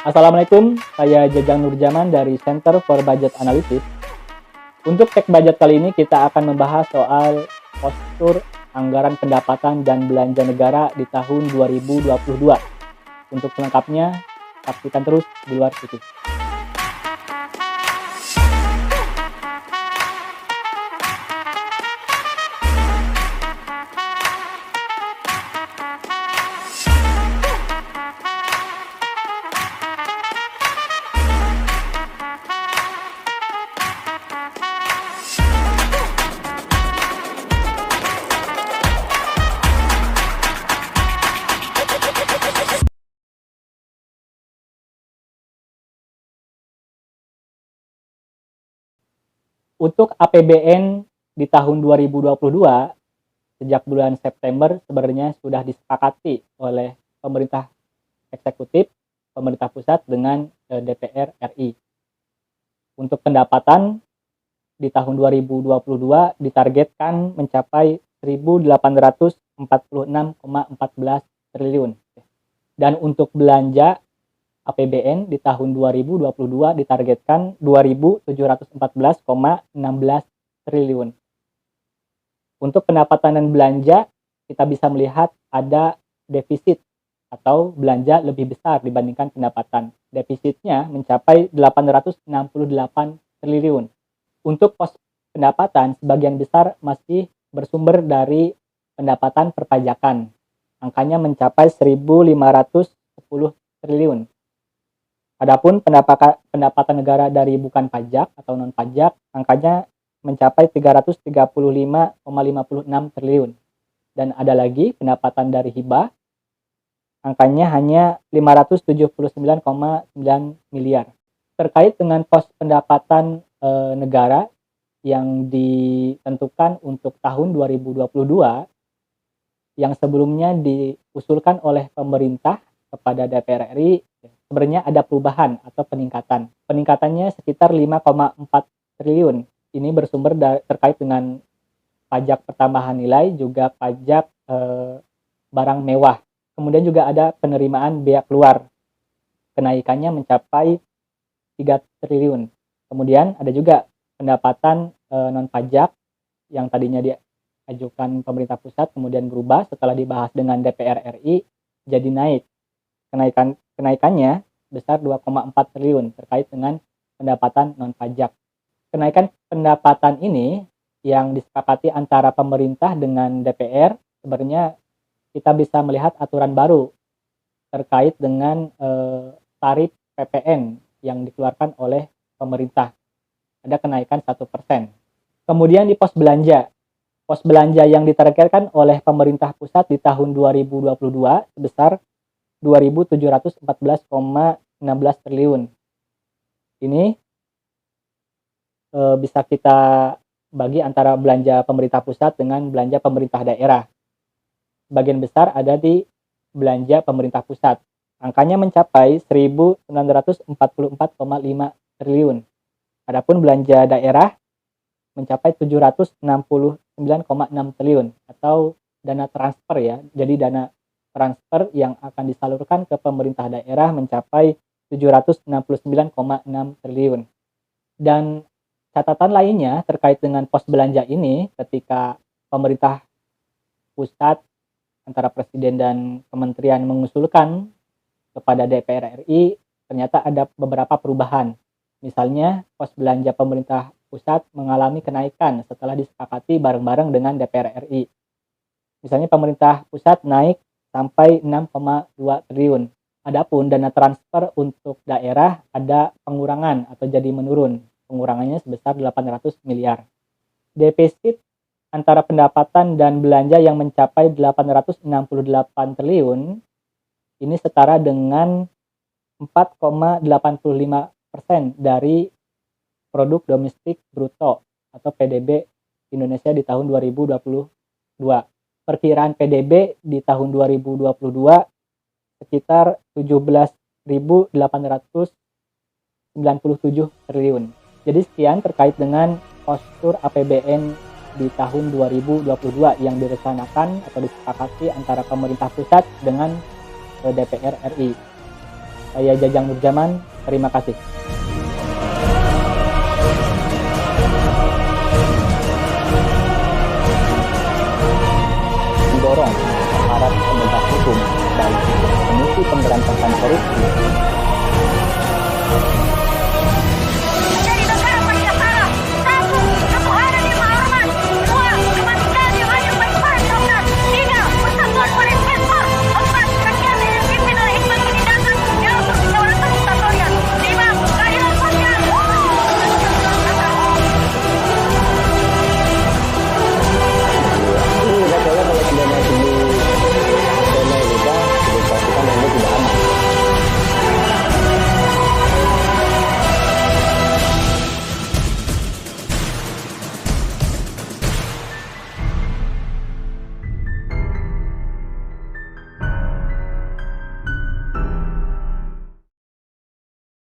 Assalamualaikum, saya Jajang Nurjaman dari Center for Budget Analysis. Untuk cek budget kali ini kita akan membahas soal postur anggaran pendapatan dan belanja negara di tahun 2022. Untuk selengkapnya, saksikan terus di luar TV. Untuk APBN di tahun 2022, sejak bulan September sebenarnya sudah disepakati oleh pemerintah eksekutif, pemerintah pusat dengan DPR RI. Untuk pendapatan di tahun 2022 ditargetkan mencapai 1.846,14 triliun. Dan untuk belanja APBN di tahun 2022 ditargetkan 2.714,16 triliun. Untuk pendapatan dan belanja, kita bisa melihat ada defisit atau belanja lebih besar dibandingkan pendapatan. Defisitnya mencapai 868 triliun. Untuk pos pendapatan, sebagian besar masih bersumber dari pendapatan perpajakan. Angkanya mencapai 1.510 triliun. Adapun pendapatan negara dari bukan pajak atau non pajak, angkanya mencapai 335,56 triliun. Dan ada lagi pendapatan dari hibah, angkanya hanya 579,9 miliar. Terkait dengan pos pendapatan negara yang ditentukan untuk tahun 2022, yang sebelumnya diusulkan oleh pemerintah kepada DPR RI, sebenarnya ada perubahan atau peningkatan. Peningkatannya sekitar 5,4 triliun. Ini bersumber terkait dengan pajak pertambahan nilai, juga pajak barang mewah. Kemudian juga ada penerimaan biaya keluar. Kenaikannya mencapai 3 triliun. Kemudian ada juga pendapatan non pajak yang tadinya diajukan pemerintah pusat kemudian berubah setelah dibahas dengan DPR RI jadi naik. Kenaikannya besar 2,4 triliun terkait dengan pendapatan non pajak. Kenaikan pendapatan ini yang disepakati antara pemerintah dengan DPR, sebenarnya kita bisa melihat aturan baru terkait dengan tarif PPN yang dikeluarkan oleh pemerintah. Ada kenaikan 1%. Kemudian di pos belanja. Pos belanja yang ditargetkan oleh pemerintah pusat di tahun 2022 sebesar 2.714,16 triliun. Ini bisa kita bagi antara belanja pemerintah pusat dengan belanja pemerintah daerah. Sebagian besar ada di belanja pemerintah pusat. Angkanya mencapai 1.944,5 triliun. Adapun belanja daerah mencapai 769,6 triliun atau dana transfer ya. Jadi dana transfer yang akan disalurkan ke pemerintah daerah mencapai 769,6 triliun. Dan catatan lainnya terkait dengan pos belanja ini, ketika pemerintah pusat antara presiden dan kementerian mengusulkan kepada DPR RI, ternyata ada beberapa perubahan. Misalnya, pos belanja pemerintah pusat mengalami kenaikan setelah disepakati bareng-bareng dengan DPR RI. Misalnya pemerintah pusat naik sampai 6,2 triliun. Adapun dana transfer untuk daerah ada pengurangan atau jadi menurun. Pengurangannya sebesar 800 miliar. Defisit antara pendapatan dan belanja yang mencapai 868 triliun ini setara dengan 4,85% dari produk domestik bruto atau PDB Indonesia di tahun 2022. Perkiraan PDB di tahun 2022 sekitar 17.897 triliun. Jadi sekian terkait dengan postur APBN di tahun 2022 yang direncanakan atau disepakati antara pemerintah pusat dengan DPR RI. Saya Jajang Nurjaman, terima kasih. Mendorong aparat penegak hukum dan Komisi Pemberantasan Korupsi